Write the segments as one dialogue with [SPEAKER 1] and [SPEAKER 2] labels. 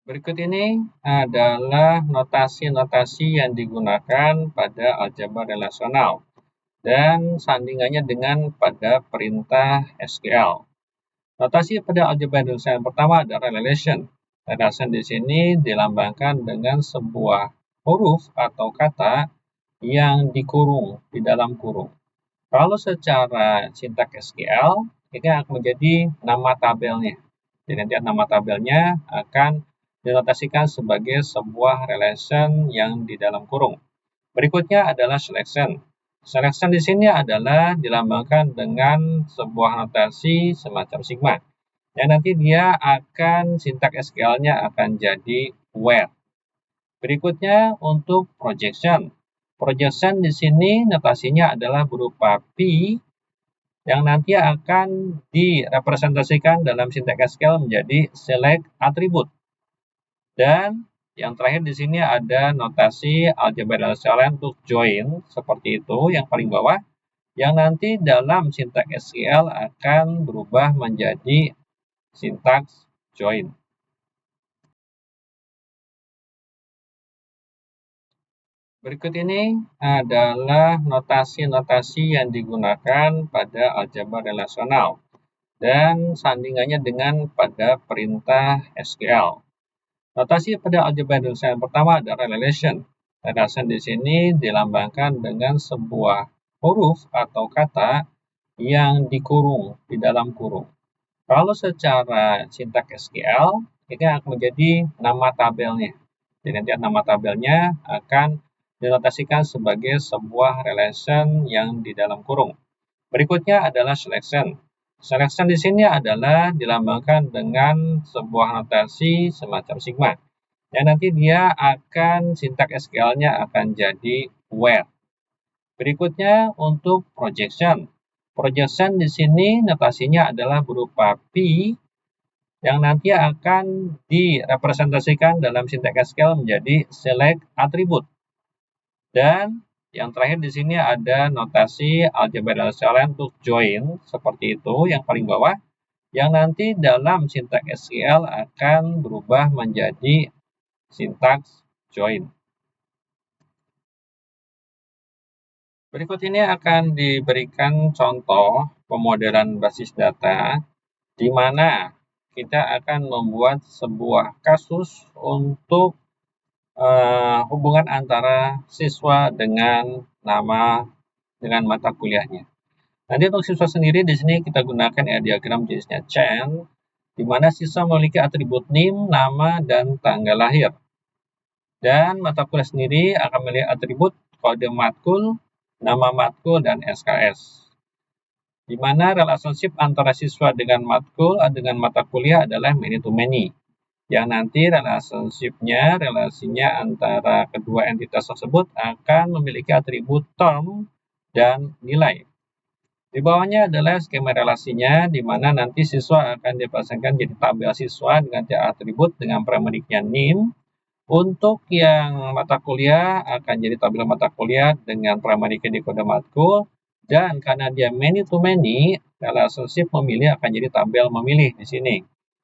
[SPEAKER 1] Berikut ini adalah notasi-notasi yang digunakan pada aljabar relasional dan sandingannya dengan pada perintah SQL. Notasi pada aljabar relasional yang pertama adalah relation. Relation di sini dilambangkan dengan sebuah huruf atau kata yang dikurung di dalam kurung. Kalau secara sintaks SQL, ini akan menjadi nama tabelnya. Jadi nanti nama tabelnya akan dinotasikan sebagai sebuah relation yang di dalam kurung. Berikutnya adalah selection. Selection di sini adalah dilambangkan dengan sebuah notasi semacam sigma. Dan nanti dia akan sintaks SQL-nya akan jadi where. Berikutnya untuk projection. Projection di sini notasinya adalah berupa P yang nanti akan direpresentasikan dalam sintaks SQL menjadi select attribute. Dan yang terakhir di sini ada notasi aljabar relasional untuk join seperti itu yang paling bawah yang nanti dalam sintaks SQL akan berubah menjadi sintaks join. Berikut ini adalah notasi-notasi yang digunakan pada aljabar relasional dan sandingannya dengan pada perintah SQL. Notasi pada aljabar relasional yang pertama adalah relation. Relation di sini dilambangkan dengan sebuah huruf atau kata yang dikurung di dalam kurung. Kalau secara sintaks SQL, ini akan menjadi nama tabelnya. Jadi nanti nama tabelnya akan dinotasikan sebagai sebuah relation yang di dalam kurung. Berikutnya adalah selection. Selection di sini adalah dilambangkan dengan sebuah notasi semacam sigma. Dan nanti dia akan sintaks SQL-nya akan jadi where. Berikutnya untuk projection. Projection di sini notasinya adalah berupa P yang nanti akan direpresentasikan dalam sintaks SQL menjadi select attribute. Dan yang terakhir di sini ada notasi aljabar relasional untuk join seperti itu yang paling bawah yang nanti dalam sintaks SQL akan berubah menjadi sintaks join. Berikut ini akan diberikan contoh pemodelan basis data di mana kita akan membuat sebuah kasus untuk hubungan antara siswa dengan mata kuliahnya. Nanti untuk siswa sendiri di sini kita gunakan diagram jenisnya chain, di mana siswa memiliki atribut NIM, nama, dan tanggal lahir. Dan mata kuliah sendiri akan memiliki atribut kode matkul, nama matkul, dan SKS. Di mana relationship antara siswa dengan matkul dengan mata kuliah adalah many to many. Yang nanti relasinya antara kedua entitas tersebut akan memiliki atribut term dan nilai. Di bawahnya adalah skema relasinya, di mana nanti siswa akan dipasangkan jadi tabel siswa dengan atribut dengan prameriknya NIM. Untuk yang mata kuliah akan jadi tabel mata kuliah dengan prameriknya di kode matkul. Dan karena dia many to many, relationship memilih akan jadi tabel memilih di sini.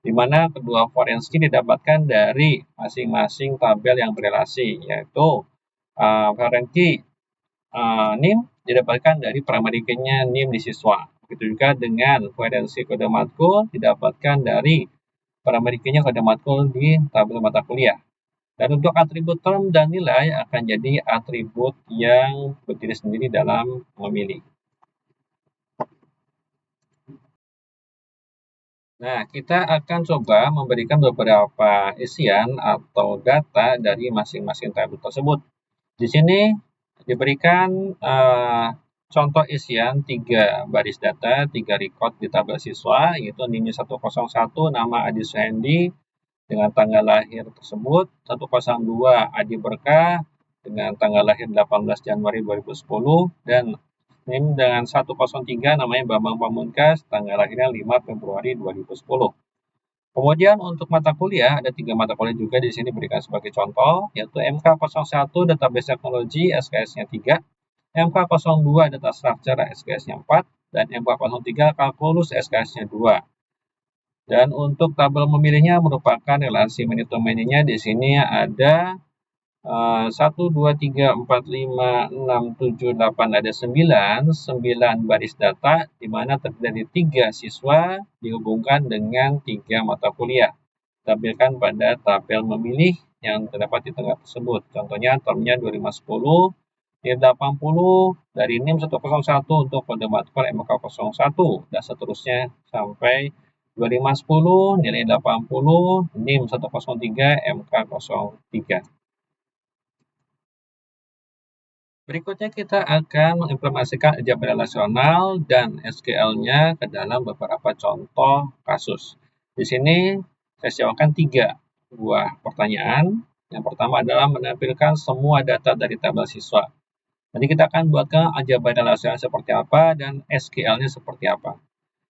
[SPEAKER 1] Di mana kedua foreign key didapatkan dari masing-masing tabel yang berelasi, yaitu foreign key NIM didapatkan dari primary key-nya NIM di siswa. Begitu juga dengan foreign key kode matkul didapatkan dari primary key-nya kode matkul di tabel mata kuliah. Dan untuk atribut term dan nilai akan jadi atribut yang berdiri sendiri dalam memilih. Nah, kita akan coba memberikan beberapa isian atau data dari masing-masing tabel tersebut. Di sini diberikan contoh isian 3 baris data, 3 record di tabel siswa, yaitu NIM 101, nama Adi Suhendi dengan tanggal lahir tersebut, 102 Adi Berkah dengan tanggal lahir 18 Januari 2010, dan NIM dengan 103 namanya Bambang Pamungkas, tanggal lahirnya 5 Februari 2010. Kemudian untuk mata kuliah, ada 3 mata kuliah juga di sini diberikan sebagai contoh, yaitu MK01 Database Teknologi, SKS-nya 3, MK02 Data Structure, SKS-nya 4, dan MK03 Kalkulus, SKS-nya 2. Dan untuk tabel memilihnya merupakan relasi many to many-nya di sini ada 1, 2, 3, 4, 5, 6, 7, 8, ada 9 baris data, di mana terdiri dari 3 siswa dihubungkan dengan 3 mata kuliah. Tampilkan pada tabel memilih yang terdapat di tengah tersebut. Contohnya termnya 2510, NIM 80 dari NIM 101 untuk kode matkul MK01 dan seterusnya sampai 2510 nilai 80 NIM 103 MK03. Berikutnya kita akan mengimplementasikan aljabar relasional dan SQL-nya ke dalam beberapa contoh kasus. Di sini saya siapkan 3 buah pertanyaan. Yang pertama adalah menampilkan semua data dari tabel siswa. Nanti kita akan buatkan aljabar relasional seperti apa dan SQL-nya seperti apa.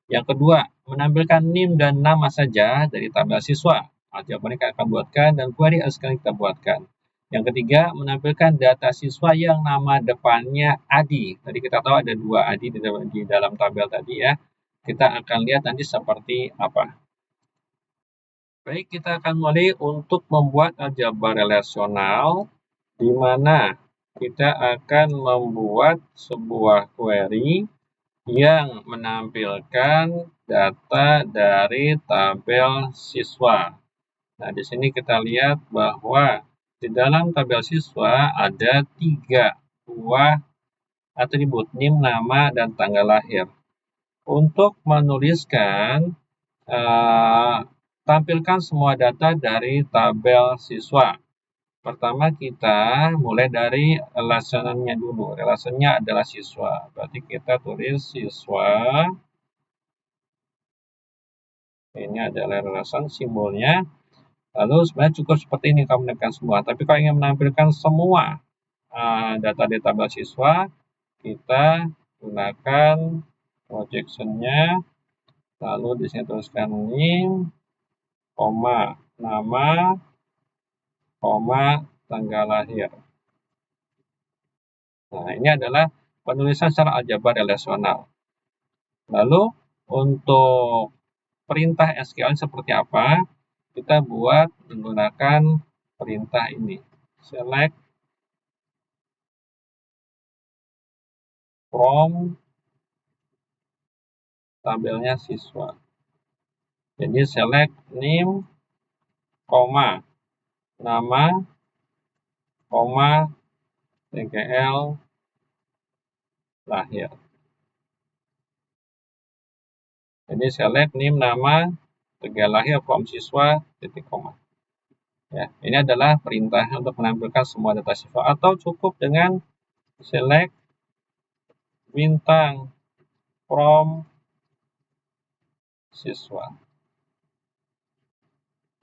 [SPEAKER 1] Yang kedua, menampilkan NIM dan nama saja dari tabel siswa. Aljabar kita akan buatkan dan query SQL kita buatkan. Yang ketiga, menampilkan data siswa yang nama depannya Adi. Tadi kita tahu ada 2 Adi di dalam tabel tadi ya. Kita akan lihat nanti seperti apa. Baik, kita akan mulai untuk membuat aljabar relasional, di mana kita akan membuat sebuah query yang menampilkan data dari tabel siswa. Nah, di sini kita lihat bahwa di dalam tabel siswa ada 3 buah atribut NIM, nama, dan tanggal lahir. Untuk menuliskan, tampilkan semua data dari tabel siswa. Pertama kita mulai dari relationnya dulu. Relationnya adalah siswa. Berarti kita tulis siswa. Ini adalah relation simbolnya. Lalu sebenarnya cukup seperti ini kamu menekan semua. Tapi kalau ingin menampilkan semua data di tabel siswa, kita gunakan projection-nya. Lalu di sini tuliskan NIM, koma, nama, koma, tanggal lahir. Nah, ini adalah penulisan secara aljabar relasional. Lalu untuk perintah SQL seperti apa? Kita buat menggunakan perintah ini. Select from tabelnya siswa. Jadi select NIM, koma, nama, koma, TGL, lahir. Jadi select NIM, nama, TGL lahir from siswa, titik koma. Ya, ini adalah perintah untuk menampilkan semua data siswa, atau cukup dengan select bintang from siswa,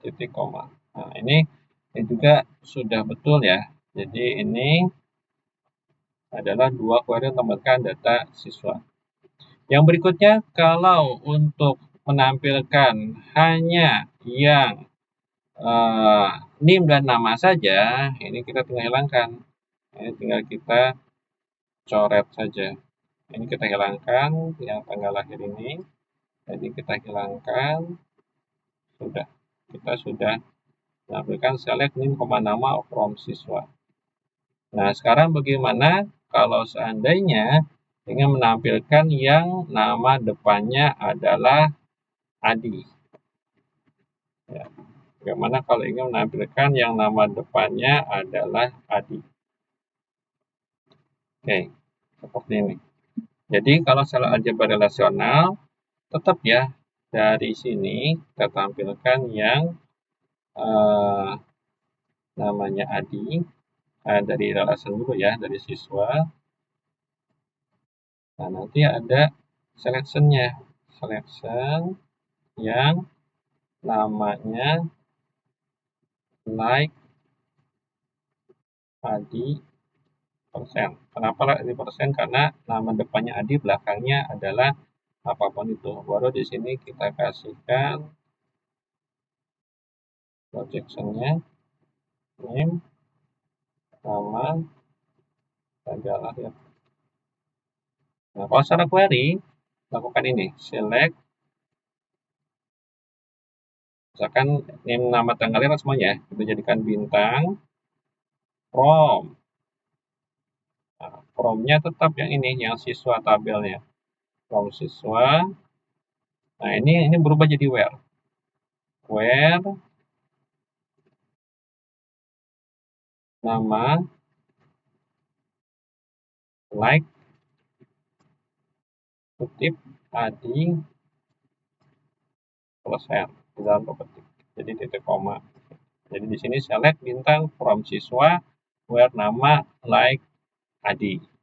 [SPEAKER 1] titik koma. Nah, ini juga sudah betul ya. Jadi ini adalah 2 query yang menambahkan data siswa. Yang berikutnya, kalau untuk menampilkan hanya yang NIM dan nama saja, ini kita tinggal hilangkan. Ini tinggal kita coret saja. Ini kita hilangkan yang tanggal lahir ini. Jadi kita hilangkan. Sudah. Kita sudah menampilkan select NIM, nama from siswa. Nah, sekarang bagaimana kalau seandainya ingin menampilkan yang nama depannya adalah Adi? Ya. Bagaimana kalau ingin menampilkan yang nama depannya adalah Adi? Oke, seperti ini. Jadi kalau secara aljabar relasional, tetap ya dari sini kita tampilkan yang namanya Adi. Dari relation dulu ya, dari siswa. Nah, nanti ada selection-nya. Selection yang namanya like Adi persen. Kenapa Adi persen? Karena nama depannya Adi, belakangnya adalah apapun itu. Baru di sini kita kasihkan projection-nya, name, nama, tanggal lahir. Nah, kalau secara query, lakukan ini, select Misalkan ini nama tanggalnya semuanya, kita jadikan bintang, from. Nah, from-nya tetap yang ini, yang siswa tabelnya. From siswa. Nah, ini berubah jadi where. Where nama like kutip Adi selesai di dalam petik. Jadi titik koma. Jadi di sini select bintang from siswa where nama like Adi.